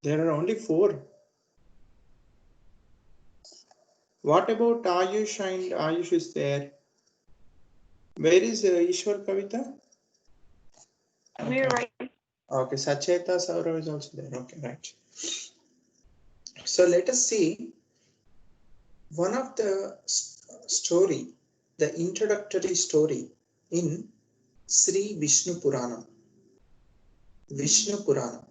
There are only 4. What about Ayush? And Ayush is there. Where is Ishwar Kavita? We're right. Okay, Sacheta Saurav is also there. Okay, right. So let us see one of the story, the introductory story in Sri Vishnu Puranam. Vishnu Puranam.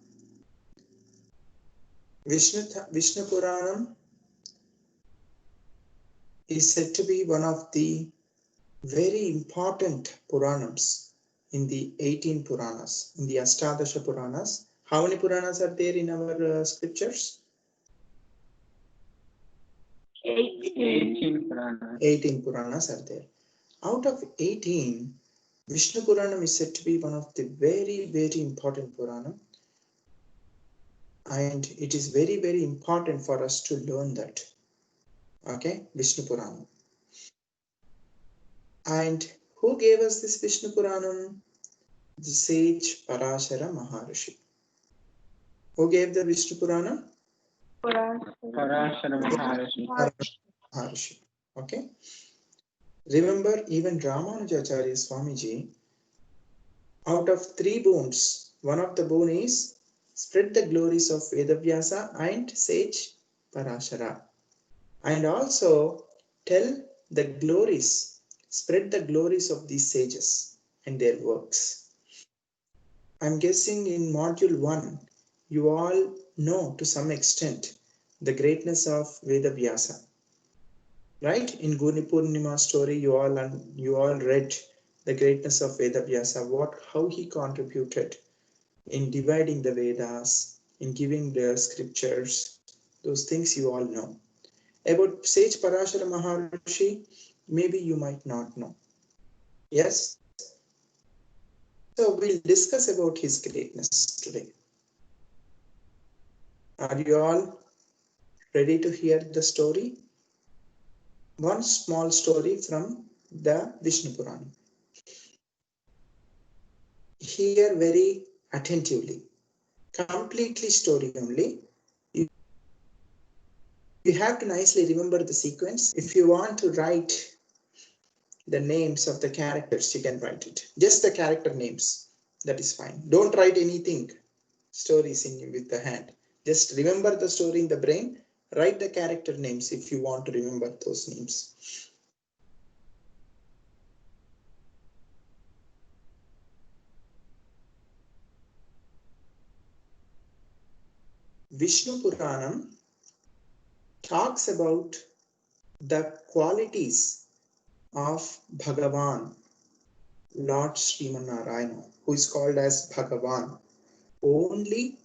Vishnu Puranam is said to be one of the very important Puranams in the 18 Puranas, in the Ashtadasha Puranas. How many Puranas are there in our scriptures? 18. 18 Puranas are there. Out of 18, Vishnu Puranam is said to be one of the very, very important Purana. And it is very, very important for us to learn that. Okay, Vishnu Puranam. And who gave us this Vishnu Puranam? The sage Parashara maharshi. Who gave the Vishnu Puranam? Parashara Maharshi. Okay. Remember, even Ramanujacharya Swamiji, out of 3 boons, one of the boon is spread the glories of Vedavyasa and sage Parashara. And also tell the glories, spread the glories of these sages and their works. I'm guessing in module 1, you all know to some extent the greatness of Vedavyasa. Right? In Guni Purnima story, you all read the greatness of Vedavyasa, how he contributed in dividing the Vedas, in giving the scriptures, those things you all know. About sage Parashara Maharshi, maybe you might not know. Yes? So we'll discuss about his greatness today. Are you all ready to hear the story? One small story from the Vishnu Purana. Hear very attentively. Completely story only. You have to nicely remember the sequence. If you want to write the names of the characters, you can write it. Just the character names. That is fine. Don't write anything, stories with the hand. Just remember the story in the brain. Write the character names if you want to remember those names. Vishnu Puranam talks about the qualities of Bhagavan, Lord Srimanarayana, who is called as Bhagavan. Only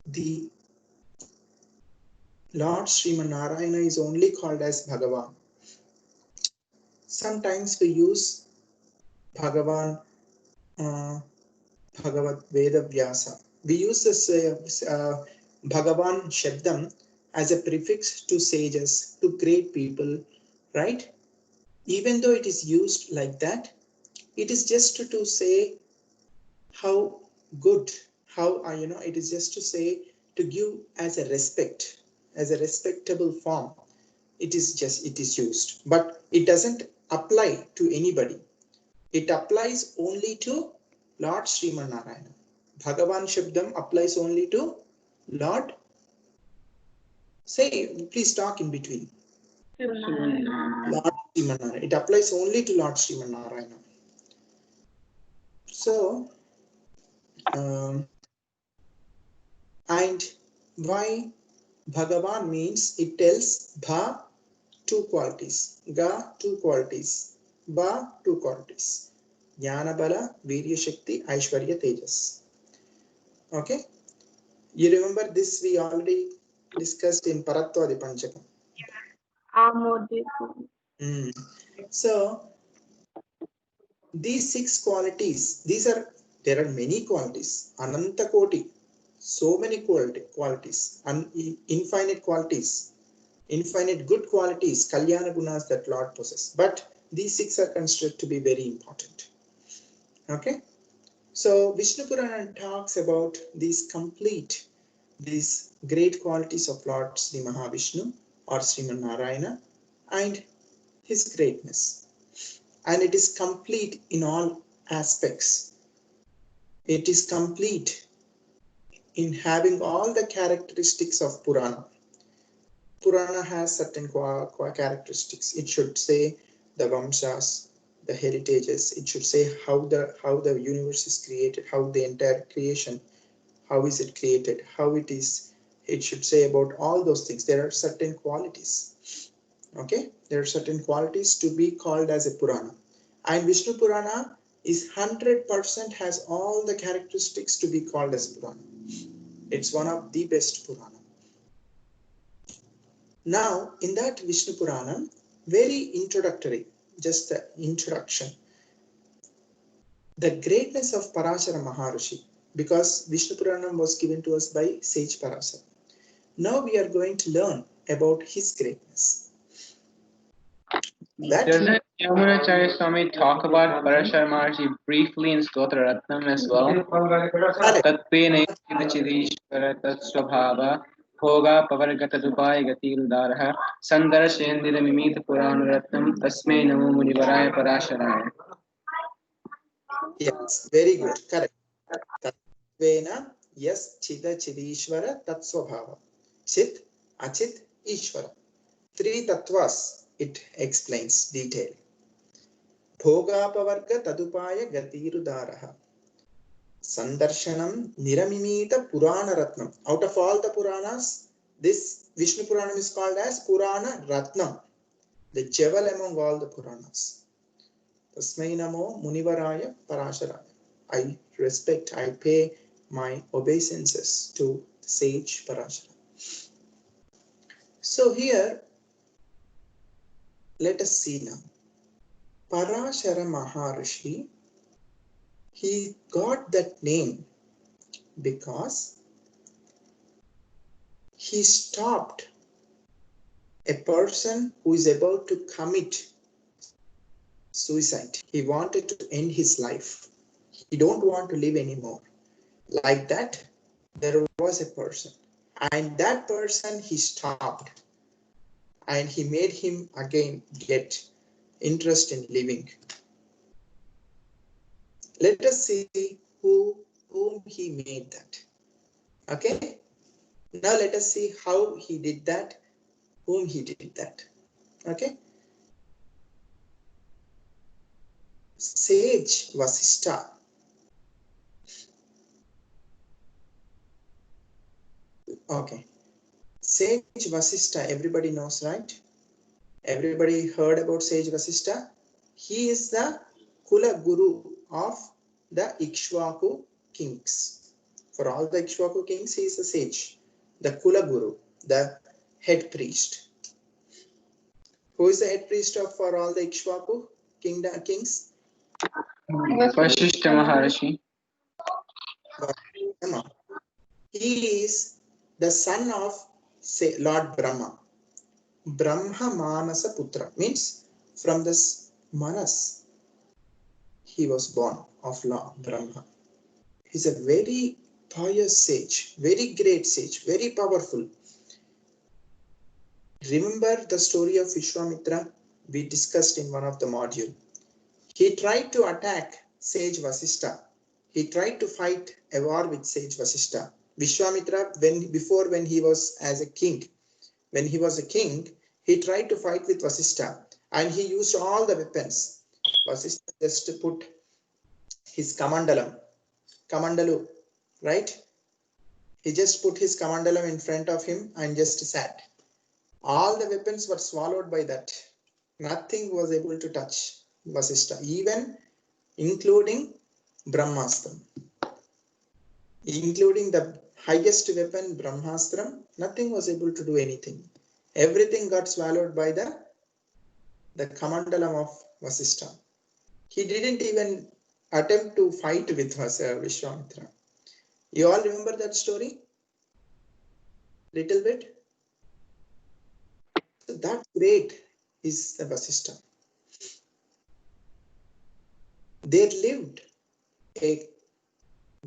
the Lord Srimanarayana is only called as Bhagavan. Sometimes we use Bhagavan, Bhagavad Veda Vyasa. We use this Bhagavan Shabdam as a prefix to sages, to great people, right? Even though it is used like that, it is just to say how good, how it is just to say, to give as a respect, as a respectable form. It is used, but it doesn't apply to anybody. It applies only to Lord Srimanarayana. Bhagavan Shabdam applies only to Lord. Say, please talk in between. Lord Srimanarayana. It applies only to Lord Srimanarayana. So, and why Bhagavan means it tells Bha 2 qualities, Ga 2 qualities, Ba 2 qualities. Jnana Bala, Virya Shakti, Aishwarya Tejas. Okay? You remember this we already discussed in Paratvadi Panchakam. So, these 6 qualities, there are many qualities, Ananta Koti, so many qualities, infinite qualities, infinite good qualities, Kalyana Gunas that Lord possesses. But these 6 are considered to be very important. Okay? So Vishnu Purana talks about these complete these great qualities of Lord Sri Mahavishnu or Sriman Narayana and his greatness. And it is complete in all aspects. It is complete in having all the characteristics of Purana. Purana has certain characteristics. It should say the Vamshas, the heritages. It should say how the universe is created, how the entire creation, how is it created, how it is. It should say about all those things. There are certain qualities. Okay, there are certain qualities to be called as a Purana. And Vishnu Purana is 100% has all the characteristics to be called as Purana. It's one of the best Purana. Now, in that Vishnu Puranam, very introductory, just the introduction, the greatness of Parashara Maharshi, because Vishnu Puranam was given to us by sage Parashara. Now we are going to learn about his greatness. Doesn't Yamunacharya Swami talk about Parashara Maharshi briefly in Stotra Ratnam as well? Tatpena Chidishvara Tatsvabhava Bhoga Pavargata Dupaya Gatirudaraha Sandarashendira Mimita Purana Ratnam Tasme Namo Munivaraya Parasharaya. Yes, very good, correct. Tatvena Yes Chida Chidishvara Tatsvabhava. Chit, Achit, Ishvara. 3 tattvas it explains detail. Bhogapavarga Tadupaya Gatirudaraha. Sandarshanam Niramimita Purana Ratnam. Out of all the Puranas, this Vishnu Puranam is called as Purana Ratnam, the jewel among all the Puranas. Tasmai Namo Munivaraya Parasharaya. I respect, I pay my obeisances to the sage Parashara. So here, let us see now. Parashara Maharshi, he got that name because he stopped a person who is about to commit suicide. He wanted to end his life. He don't want to live anymore. Like that, there was a person. And that person he stopped. And he made him again get interest in living. Let us see whom he made that. Okay? Now let us see how he did that, whom he did that. Okay? Sage Vasishta. Okay. Sage Vasishta, everybody knows, right? Everybody heard about Sage Vasishta? He is the Kula Guru of the Ikshvaku kings. For all the Ikshvaku kings, he is a sage. The Kula Guru, the head priest. Who is the head priest of for all the Ikshvaku kings? Vasishta Maharshi. He is the son of Lord Brahma. Brahma Manasa Putra means from this Manas he was born of Lord Brahma. He's a very pious sage, very great sage, very powerful. Remember the story of Vishwamitra we discussed in one of the modules. He tried to attack sage Vasishta. He tried to fight a war with sage Vasishta. Vishwamitra, when he was as a king, when he was a king, he tried to fight with Vasishta and he used all the weapons. Vasishta just put his kamandalu, right? He just put his kamandalam in front of him and just sat. All the weapons were swallowed by that. Nothing was able to touch Vasishta, even including Brahmastram. Including the highest weapon, Brahmastram, nothing was able to do anything. Everything got swallowed by the kamandalam of Vasishta. He didn't even attempt to fight with Vishwamitra. You all remember that story? Little bit? So that great is the Vasishta. There lived a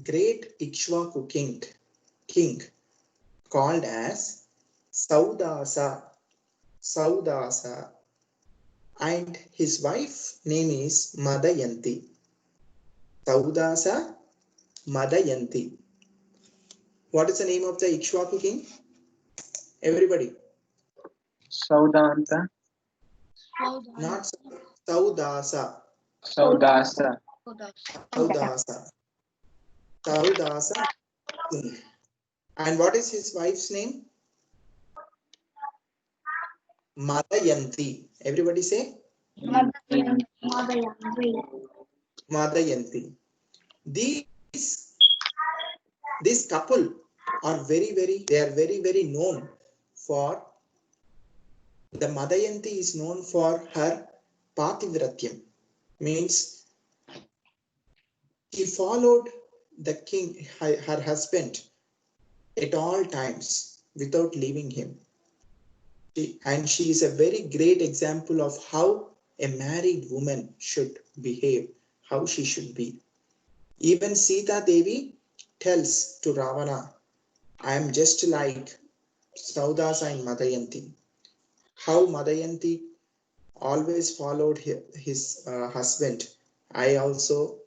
great Ikshvaku king. called as Saudasa. Saudasa. And his wife name is Madayanti. Saudasa Madayanti. What is the name of the Ikshvaku king? Everybody. Saudanta. Not Saudasa. Saudasa. Saudasa. Saudasa king. And what is his wife's name? Madayanti. Everybody say Madayanti. This couple are they are very known for, the Madayanti is known for her Pativratyam. Means she followed the king, her husband, at all times without leaving him. And she is a very great example of how a married woman should behave, how she should be. Even Sita Devi tells to Ravana, I am just like Saudasa and Madayanti. How Madayanti always followed his husband. I also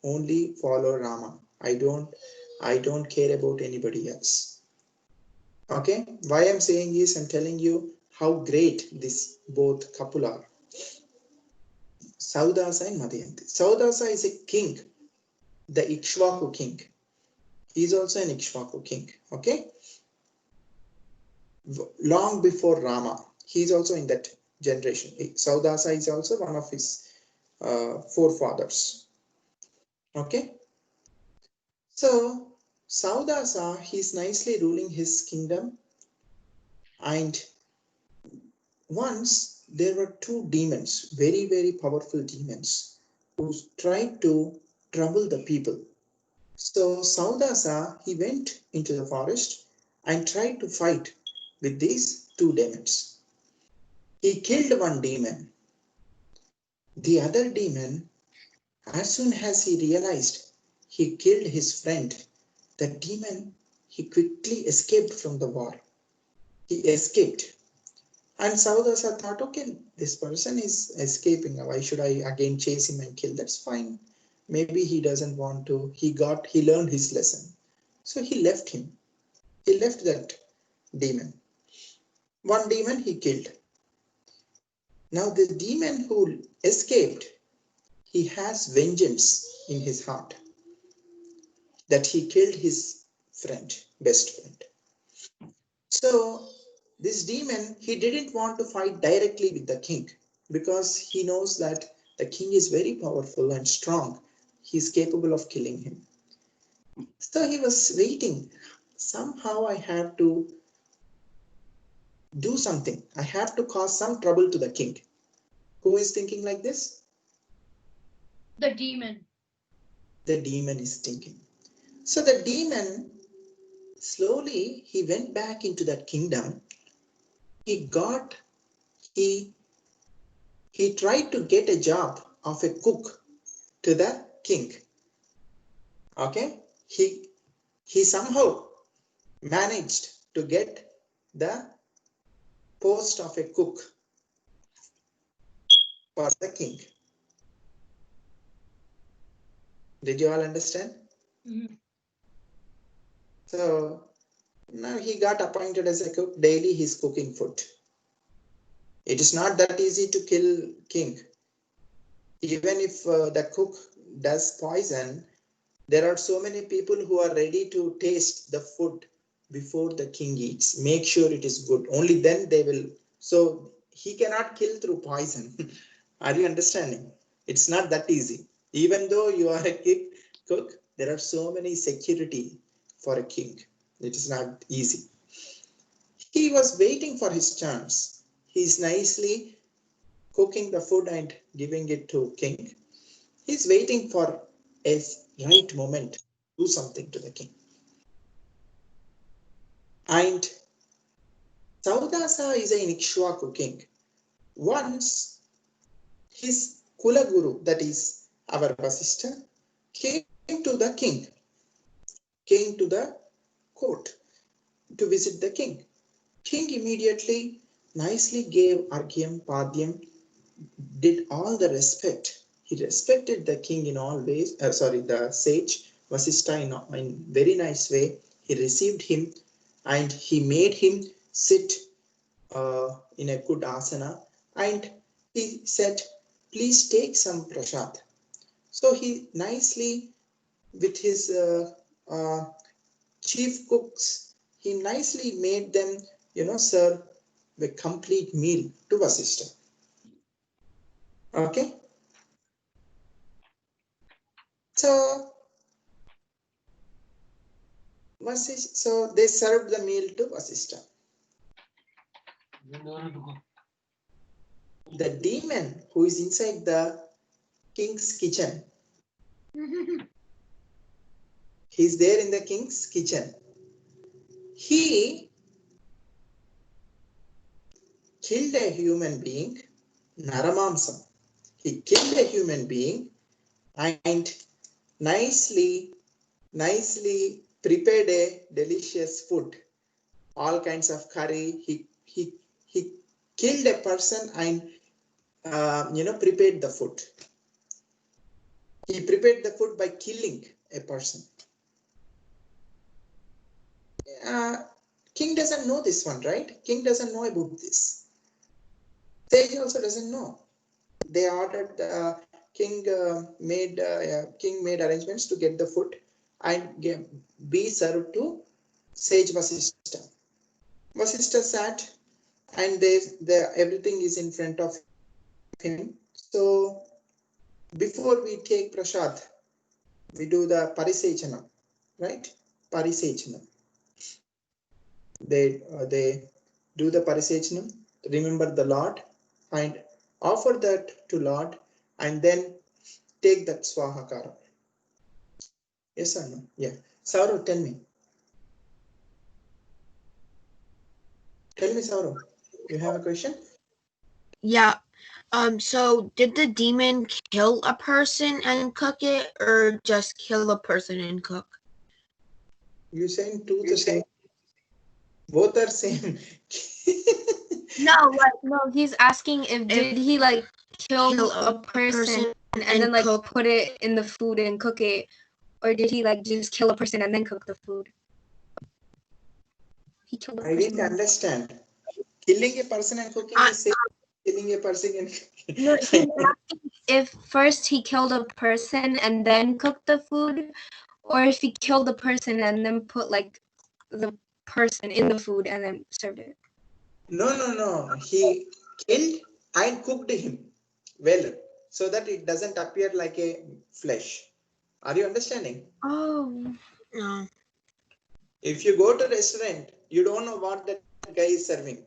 only follow Rama. I don't care about anybody else. Okay, why I'm saying is, I'm telling you how great this both couple are. Saudasa and Madayanti. Saudasa is a king, the Ikshvaku king. He is also an Ikshvaku king. Okay, long before Rama, he is also in that generation. Saudasa is also one of his forefathers. Okay, so Saudasa, he's nicely ruling his kingdom, and once there were two demons, very powerful demons, who tried to trouble the people. So Saudasa, he went into the forest and tried to fight with these two demons. He killed one demon. The other demon, as soon as he realized he killed his friend, the demon, he quickly escaped from the war. He escaped. And Saudasa thought, okay, this person is escaping. Why should I again chase him and kill? That's fine. Maybe he doesn't want to. He learned his lesson. So he left him. He left that demon. One demon he killed. Now the demon who escaped, he has vengeance in his heart that he killed his friend, best friend. So this demon, he didn't want to fight directly with the king because he knows that the king is very powerful and strong. He's capable of killing him. So he was waiting. Somehow I have to do something. I have to cause some trouble to the king. Who is thinking like this? The demon. The demon is thinking. So the demon, slowly he went back into that kingdom. He tried to get a job of a cook to the king. Okay, he somehow managed to get the post of a cook for the king. Did you all understand? Mm-hmm. So now he got appointed as a cook. Daily he's cooking food. It is not that easy to kill king. Even if the cook does poison, there are so many people who are ready to taste the food before the king eats. Make sure it is good. Only then they will. So he cannot kill through poison. Are you understanding? It's not that easy. Even though you are a cook, there are so many security for a king. It is not easy. He was waiting for his chance. He's nicely cooking the food and giving it to king. He's waiting for a right moment to do something to the king. And Saudasa is an Ikshvaku king. Once his Kula Guru, that is our vasishta, came to the king, came to the court. to visit the king. King immediately nicely gave Arghyam, Padyam, did all the respect. He respected the king in all ways, the sage Vasishta in very nice way. He received him and he made him sit in a good asana, and he said, please take some prasad. So he nicely, with his chief cooks, he nicely made them, serve the complete meal to Vasishta. Okay. So they served the meal to Vasishta. The demon who is inside the king's kitchen, he's there in the king's kitchen. He killed a human being, Naramamsam. He killed a human being and nicely prepared a delicious food, all kinds of curry. He killed a person and prepared the food. He prepared the food by killing a person. King doesn't know this one, right? King doesn't know about this. Sage also doesn't know. They ordered king made arrangements to get the food and be served to sage Vasishta. Vasishta sat and everything is in front of him. So before we take prasad, we do the parisechanam, right? Parisechanam. They do the parisechanam, remember the Lord and offer that to Lord, and then take that swahakara. Yes or no? Yeah. Saurav, tell me. Tell me, Saurav. You have a question? Yeah. So did the demon kill a person and cook it, or just kill a person and cook? You saying two the same? Both are same. No, he's asking if did he like kill a person and then like put it in the food and cook it, or did he like just kill a person and then cook the food? He killed a I person. didn't understand. Killing a person and cooking is same. Killing a person and No, he's asking if first he killed a person and then cooked the food, or if he killed the person and then put like the person in the food and then served it. No. He killed and cooked him well, so that it doesn't appear like a flesh. Are you understanding? Oh. No. If you go to a restaurant, you don't know what that guy is serving.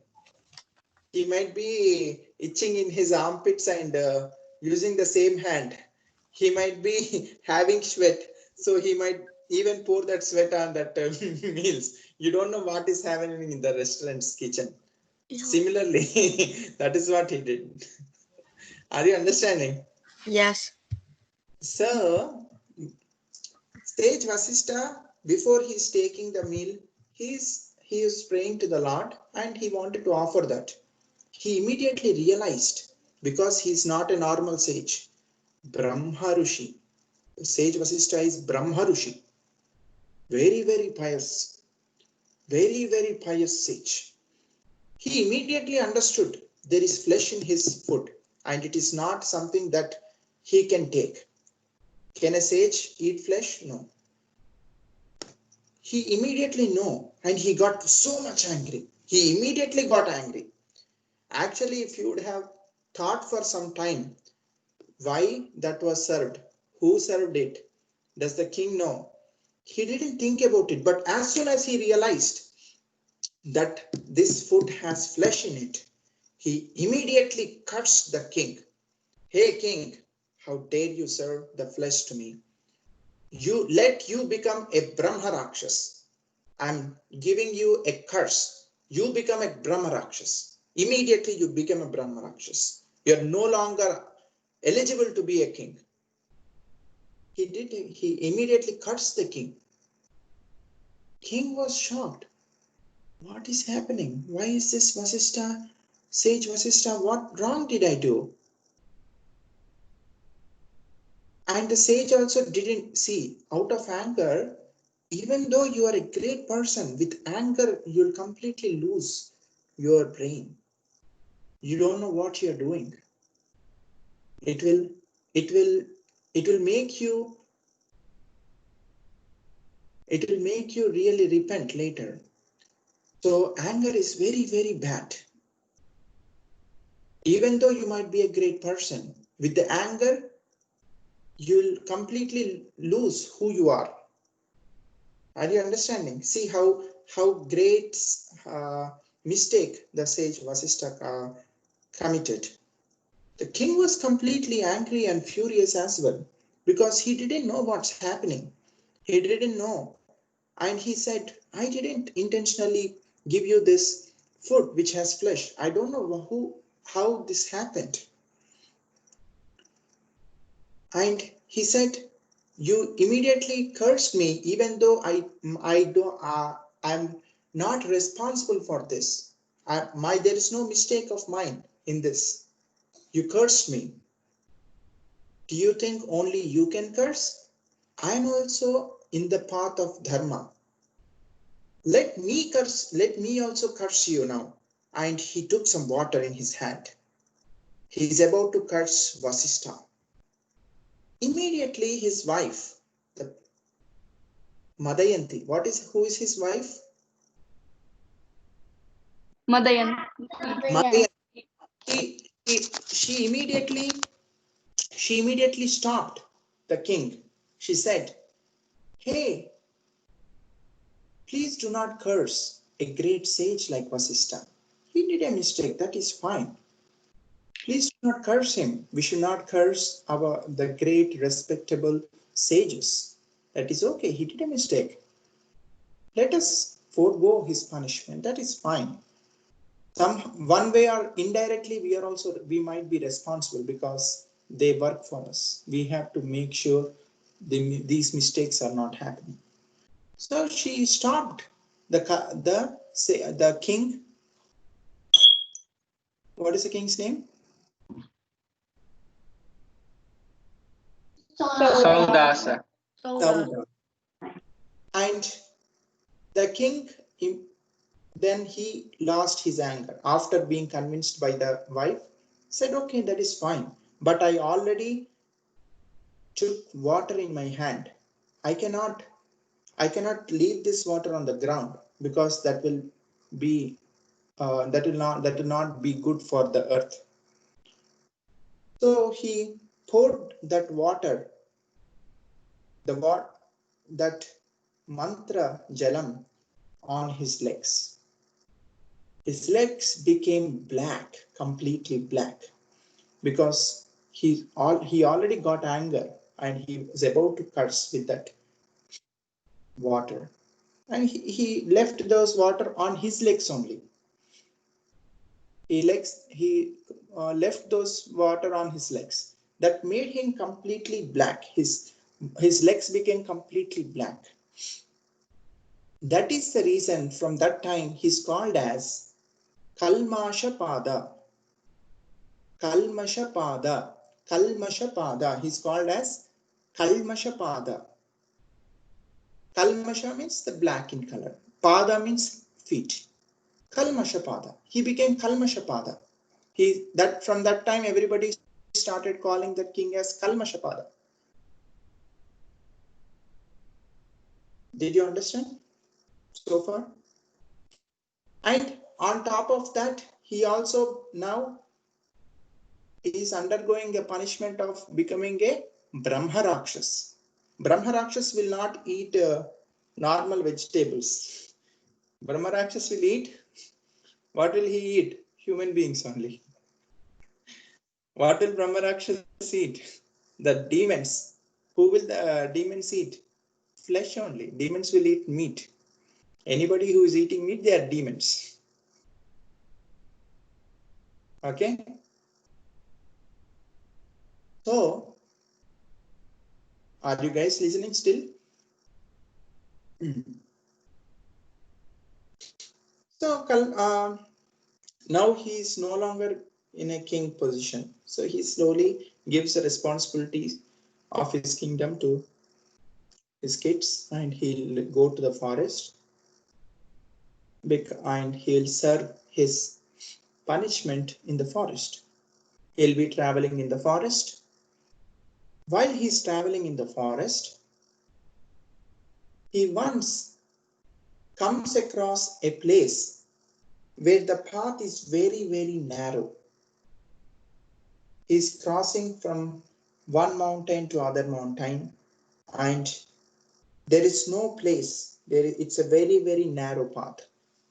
He might be itching in his armpits and using the same hand. He might be having sweat, so he might even pour that sweat on that meals. You don't know what is happening in the restaurant's kitchen. Similarly, that is what he did. Are you understanding? Yes. So, sage Vasishta, before he's taking the meal, he is praying to the Lord and he wanted to offer that. He immediately realized, because he is not a normal sage, Brahmarushi. Sage Vasishta is Brahmarushi. Very, very pious. Very pious sage. He immediately understood there is flesh in his food and it is not something that he can take. Can a sage eat flesh? No. He immediately know, and he got so much angry. He immediately got angry. Actually, if you would have thought for some time why that was served, who served it, does the king know? He didn't think about it, but as soon as he realized that this food has flesh in it, he immediately cuts the king. Hey king, how dare you serve the flesh to me? Let you become a Brahma Rakshas. I'm giving you a curse. You become a Brahma Rakshas. Immediately you become a Brahma Rakshas. You're no longer eligible to be a king. He immediately cuts the king. King was shocked. What is happening? Why is this Vasishta, sage Vasishta, what wrong did I do? And the sage also didn't see, out of anger, even though you are a great person, with anger, you'll completely lose your brain. You don't know what you're doing. It will, it will, it will make you, it will make you really repent later. So anger is very, very bad. Even though you might be a great person, with the anger, you'll completely lose who you are. Are you understanding? See how great mistake the sage Vasishta committed. The king was completely angry and furious as well, because he didn't know what's happening. He didn't know. And he said, I didn't intentionally give you this food which has flesh. I don't know how this happened. And he said, you immediately cursed me, even though I'm not responsible for this. There is no mistake of mine in this. You cursed me. Do you think only you can curse? I'm also in the path of dharma. Let me also curse you now. And he took some water in his hand. He is about to curse Vasishta. Immediately his wife, the Madayanti. Who is his wife? Madayan. Madayanti. She immediately stopped the king. She said, hey, please do not curse a great sage like Vasishta. He did a mistake, that is fine. Please do not curse him. We should not curse the great respectable sages. That is okay, he did a mistake. Let us forego his punishment, that is fine. One way or indirectly we might be responsible because they work for us. We have to make sure these mistakes are not happening. So she stopped the king. What is the king's name? Saudasa. Sauda. And the king, then he lost his anger after being convinced by the wife. Said, okay, that is fine, but I already took water in my hand. I cannot leave this water on the ground, because that will not be good for the earth. So he poured that water, that mantra jalam, on his legs. His legs became black, completely black, because he already got anger and he was about to curse with that water. And he left those water on his legs only. He left those water on his legs. That made him completely black. His legs became completely black. That is the reason from that time he's called as Kalmashapada. Kalmashapada. Kalmashapada. He's called as Kalmashapada. Kalmasha means the black in color. Pada means feet. Kalmashapada. He became Kalmashapada. From that time everybody started calling that king as Kalmashapada. Did you understand so far? And on top of that, he also now is undergoing a punishment of becoming a Brahma Rakshas. Brahma Rakshas will not eat normal vegetables. Brahma Rakshas will eat, what will he eat? Human beings only. What will Brahma Rakshas eat? The demons. Who will the demons eat? Flesh only. Demons will eat meat. Anybody who is eating meat, they are demons. Okay? So, are you guys listening still? So now he is no longer in a king position. So he slowly gives the responsibilities of his kingdom to his kids, and he'll go to the forest and he'll serve his punishment in the forest. He'll be traveling in the forest. While he's traveling in the forest, he once comes across a place where the path is very, very narrow. He's crossing from one mountain to other mountain, and there is no place. It's a very, very narrow path.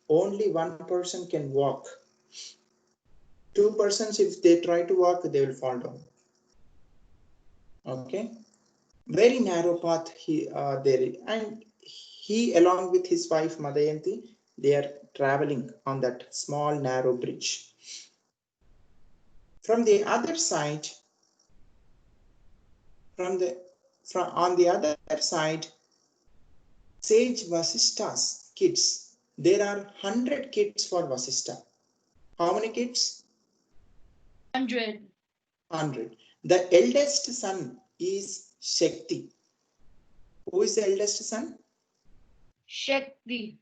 Only one person can walk. Two persons, if they try to walk, they will fall down. Okay, very narrow path there, and he, along with his wife Madayanti, they are traveling on that small narrow bridge. From the other side, on the other side, sage Vasishta's kids. There are 100 kids for Vasishta. How many kids? 100. 100. The eldest son is Shakti. Who is the eldest son? Shakti.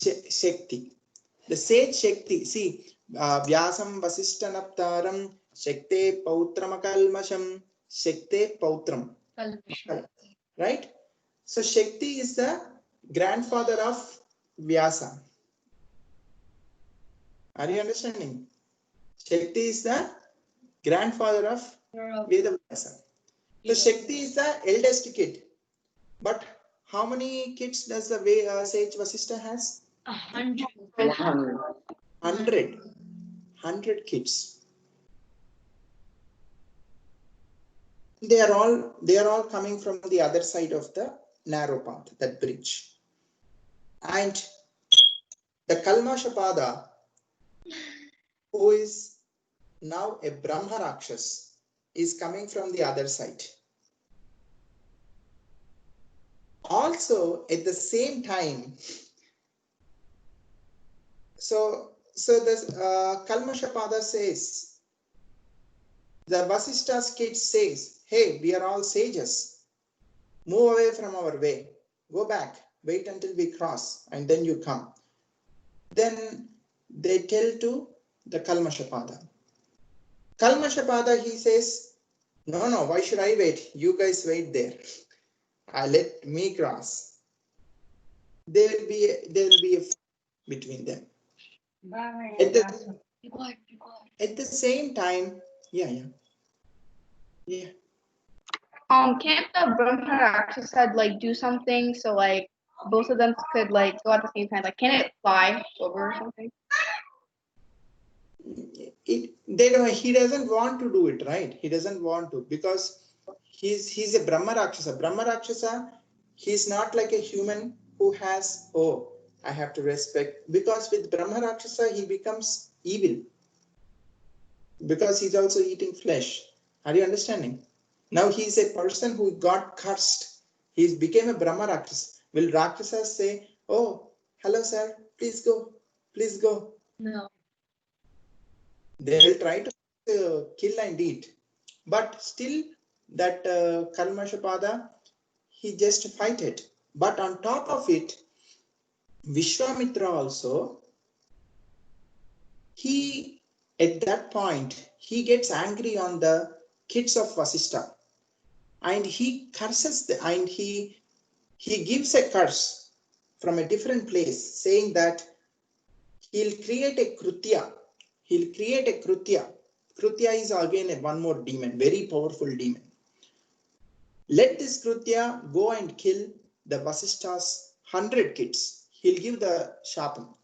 Shakti. The sage Shakti. See, Vyasam Vasishtanaptaram Shakte Pautramakalmasham Shakte Pautram. Right? So Shakti is the grandfather of Vyasa. Are you understanding? Shakti is the grandfather of Vedavyasa. So Shakti is the eldest kid. But how many kids does the sage Vasishta has? 100. 100 kids. They are all coming from the other side of the narrow path, that bridge. And the Kalmashapada, who is now a Brahma Rakshas, is coming from the other side. Also, at the same time, so this Kalmashapada says, the Vasishta's kid says, hey, we are all sages. Move away from our way. Go back. Wait until we cross and then you come. Then they tell to the Kalmashapada. Kalmashapada, he says, no, why should I wait? You guys wait there. Let me cross. There will be a fight between them. At the same time, yeah. Can't the Brahma Rakshasa like do something so like both of them could like go at the same time? Like, can it fly over or something? He doesn't want to do it, right? He doesn't want to, because he's a Brahma Rakshasa. Brahma Rakshasa, he's not like a human who has, oh, I have to respect, because with Brahma Rakshasa he becomes evil, because he's also eating flesh. Are you understanding? Now he's a person who got cursed. He's became a Brahma Rakshasa. Will Rakshasas say, oh, hello sir, please go? No. They will try to kill and eat, but still that Kalmashapada, he just fight it. But on top of it, Vishwamitra also, he at that point he gets angry on the kids of Vasishta, and he curses and he gives a curse from a different place, saying that he'll create a krutya. Krutya is again one more demon, very powerful demon. Let this krutya go and kill the Vasishta's 100 kids. He'll give the shapam.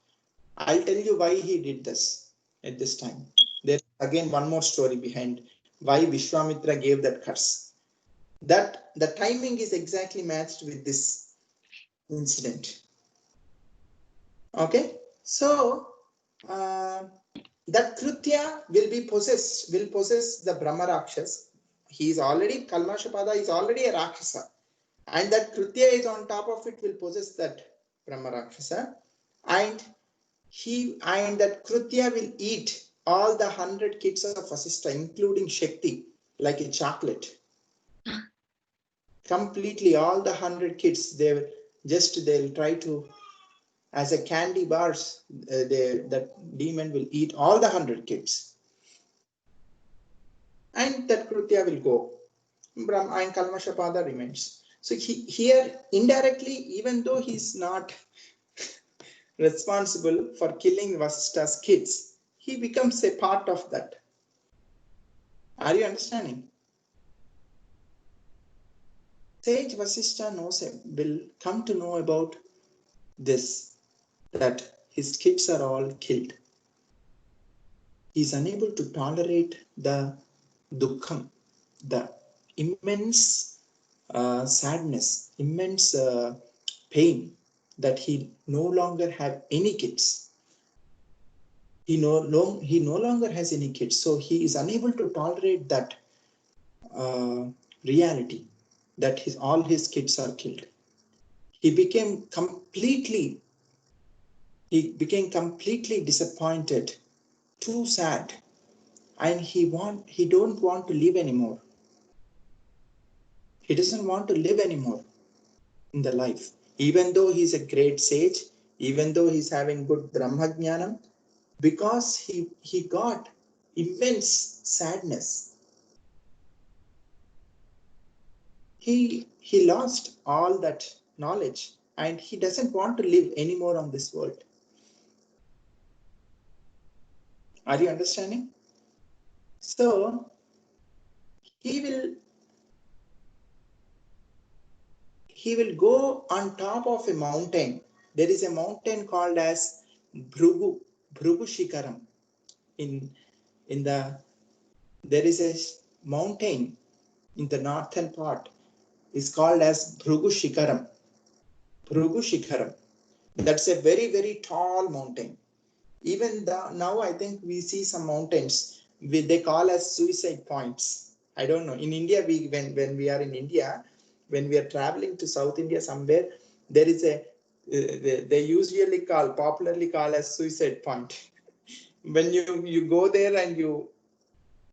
I'll tell you why he did this at this time. There's again one more story behind why Vishwamitra gave that curse. That the timing is exactly matched with this incident. Okay, so that krutya will possess the Brahma Rakshas. He is already, Kalmashapada is already a Rakshasa, and that krutya is on top of it, will possess that Brahma Rakshasa. and that Krutya will eat all the 100 kids of Vasishta, including Shakti, like a chocolate. Completely, all the 100 kids, they'll try to, as a candy bars, that demon will eat all the 100 kids. And that Krutya will go. Brahma and Kalmashapada remains. So here, indirectly, even though he's not responsible for killing Vasishta's kids, he becomes a part of that. Are you understanding? Sage Vasishta will come to know about this, that his kids are all killed. He is unable to tolerate the dukkham, the immense sadness, immense pain that he no longer have any kids. He no longer has any kids, so he is unable to tolerate that reality that all his kids are killed. He became completely disappointed, too sad, and he don't want to live anymore. He doesn't want to live anymore in the life, even though he's a great sage, even though he's having good Brahmajnanam, because he got immense sadness. He lost all that knowledge, and he doesn't want to live anymore on this world. Are you understanding? So he will go on top of a mountain. There is a mountain called as Bhrugu Shikaram. There is a mountain in the northern part is called as Bhrugu Shikaram. That's a very, very tall mountain. Even now, I think we see some mountains they call as suicide points. I don't know. In India, when we are in India, when we are traveling to South India somewhere, there is they usually popularly call as suicide point. When you go there and you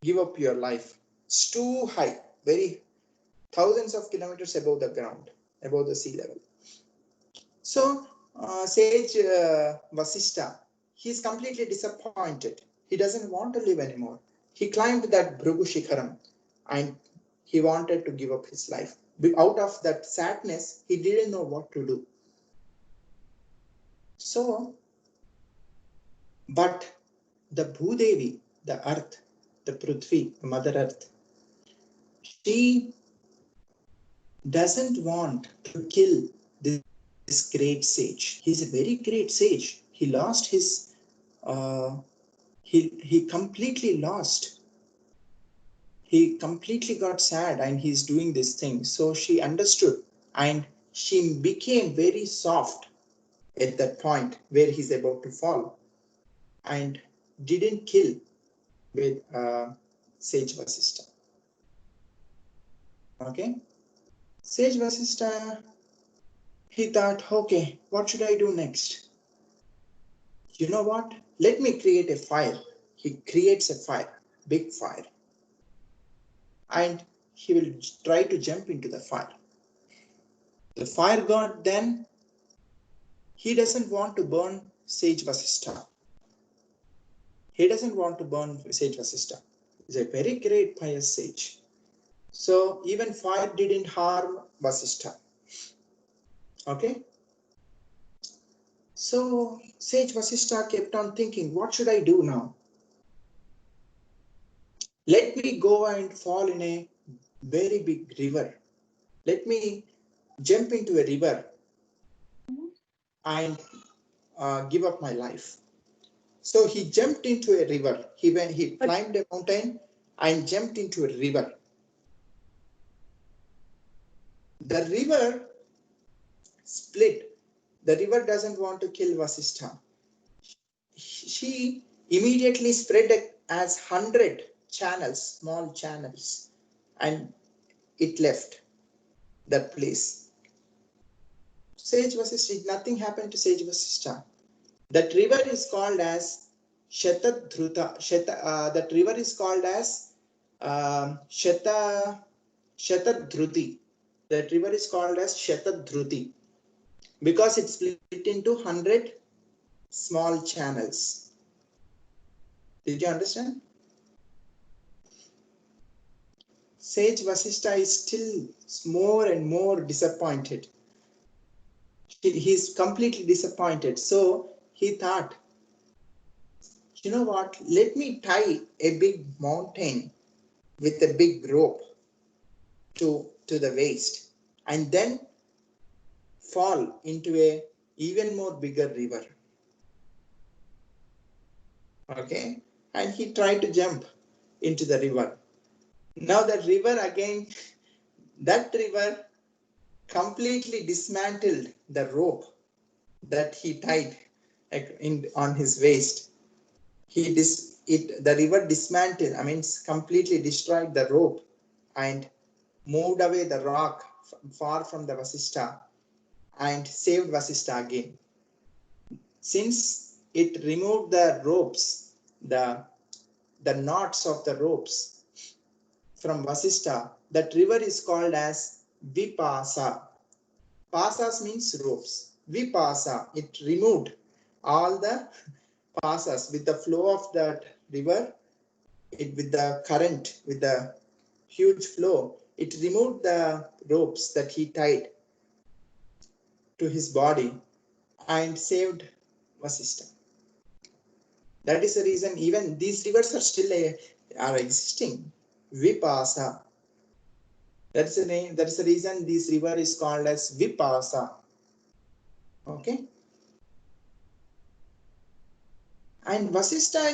give up your life, it's too high, very thousands of kilometers above the ground, above the sea level. So sage Vasishta, he's completely disappointed. He doesn't want to live anymore. He climbed that Bhrugu Shikaram and he wanted to give up his life. Out of that sadness, he didn't know what to do. So, but the Bhudevi, the earth, the Prithvi, the Mother Earth, she doesn't want to kill this great sage. He's a very great sage. He lost his, he completely lost. He completely got sad and he's doing this thing. So she understood and she became very soft at that point where he's about to fall and didn't kill with Sage Vasishta. Okay? Sage Vasishta, he thought, okay, what should I do next? You know what? Let me create a fire. He creates a fire, big fire. And he will try to jump into the fire. The fire god then, he doesn't want to burn Sage Vasishta. He doesn't want to burn Sage Vasishta. He's a very great pious sage. So even fire didn't harm Vasishta. Okay? So Sage Vasishta kept on thinking, what should I do now? Let me go and fall in a very big river. Let me jump into a river and give up my life. So he jumped into a river. He climbed a mountain and jumped into a river. The river split. The river doesn't want to kill Vasishta. She immediately spread as 100 channels, small channels, and it left that place. Sage Vasishta, nothing happened to Sage Vasishta. That river is called as Shatadhruta. That river is called as Shatadhruti. That river is called as Shatadhruti because it's split into 100 small channels. Did you understand? Sage Vasishta is still more and more disappointed. He's completely disappointed. So he thought, you know what? Let me tie a big mountain with a big rope to the waist and then fall into a even more bigger river. Okay, and he tried to jump into the river. Now that river again, that river completely dismantled the rope that he tied on his waist. The river dismantled, completely destroyed the rope and moved away the rock far from the Vasishta and saved Vasishta again. Since it removed the ropes, the knots of the ropes from Vasishta, that river is called as Vipasa. Pasas means ropes. Vipasa, it removed all the pasas with the flow of that river, with the current, with the huge flow, it removed the ropes that he tied to his body and saved Vasishta. That is the reason even these rivers are still are existing. Vipasa. That's the name. That's the reason this river is called as Vipasa. Okay. And Vasishta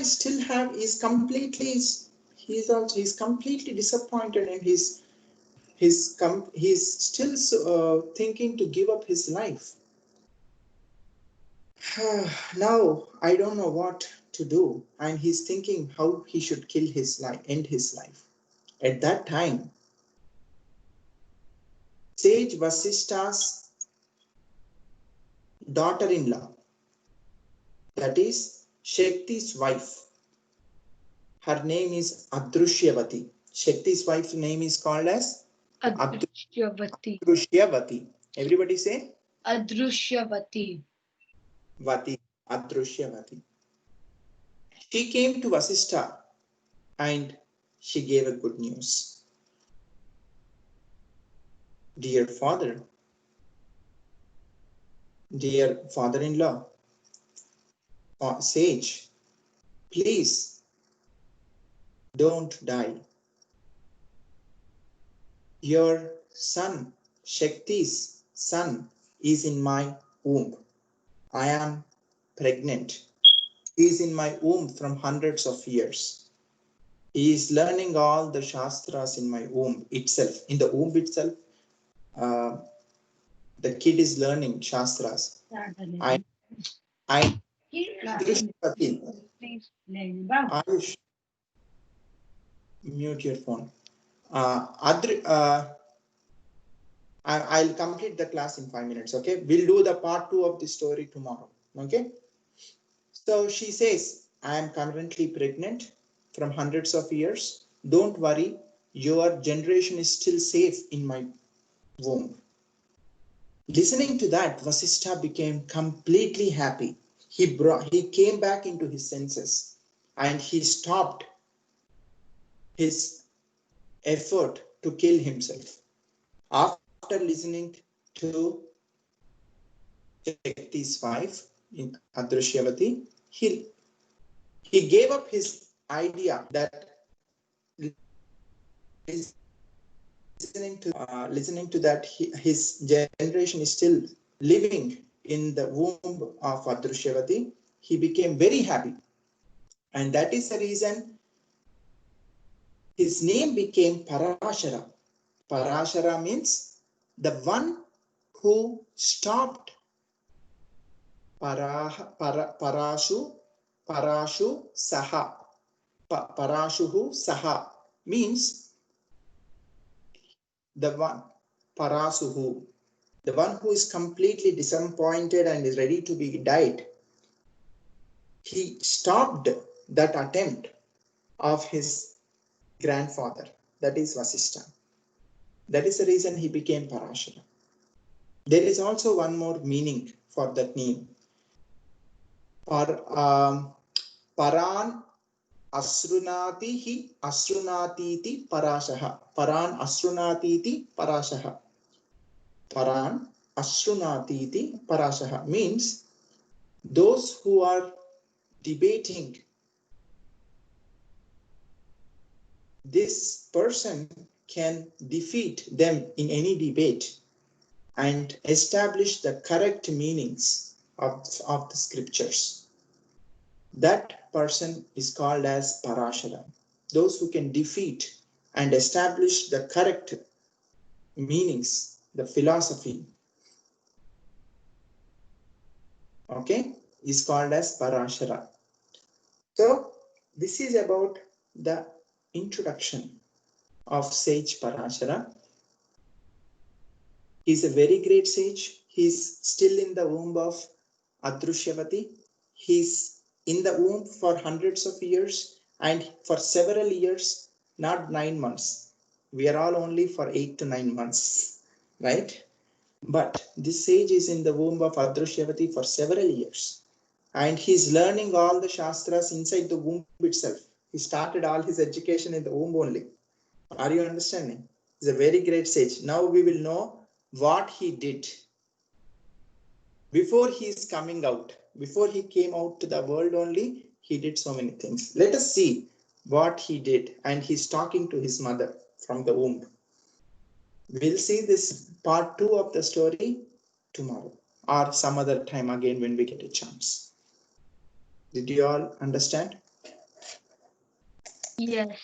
is completely disappointed, and he's still thinking to give up his life. Now I don't know what to do, and he's thinking how he should kill his life, end his life. At that time, Sage Vasishta's daughter-in-law, that is Shakti's wife, her name is Adrushyavati. Shakti's wife's name is called as Adrushyavati. Everybody say Adrushyavati. Vati. Adrushyavati. She came to Vasishta and she gave a good news. Dear father-in-law, Sage, please don't die. Your son, Shakti's son, is in my womb. I am pregnant. He is in my womb from hundreds of years. He is learning all the Shastras in my womb itself. In the womb itself, the kid is learning Shastras. I Ayush, mute your phone. I'll complete the class in 5 minutes. Okay, we'll do the part 2 of the story tomorrow. Okay. So she says, I am currently pregnant from hundreds of years. Don't worry, your generation is still safe in my womb. Listening to that, Vasishta became completely happy. He came back into his senses and he stopped his effort to kill himself. After listening to Shakti's wife, in Adrushyavati, he gave up his idea that listening to that his generation is still living in the womb of Adrushyavati. He became very happy, and that is the reason his name became Parashara. Parashara means the one who stopped. Parashu Saha. Parashuhu Saha means the one. Parasuhu, the one who is completely disappointed and is ready to be died. he stopped that attempt of his grandfather, that is Vasishta. That is the reason he became Parashara. There is also one more meaning for that name. Paran asrunatihi asrunatiti parashaha. Paran asrunatiti parashaha. Paran asrunatiti parashaha means those who are debating this person can defeat them in any debate and establish the correct meanings of the scriptures. That person is called as Parashara. Those who can defeat and establish the correct meanings, the philosophy, okay, is called as Parashara. So this is about the introduction of sage Parashara. He's a very great sage. He's still in the womb of Adrushyavati. He's in the womb for hundreds of years and for several years, not 9 months. We are all only for 8 to 9 months, right? But this sage is in the womb of Adrushyavati for several years. And he's learning all the Shastras inside the womb itself. He started all his education in the womb only. Are you understanding? He's a very great sage. Now we will know what he did before he is coming out. Before he came out to the world only, he did so many things. Let us see what he did. And he's talking to his mother from the womb. We'll see this part 2 of the story tomorrow or some other time again when we get a chance. Did you all understand? Yes.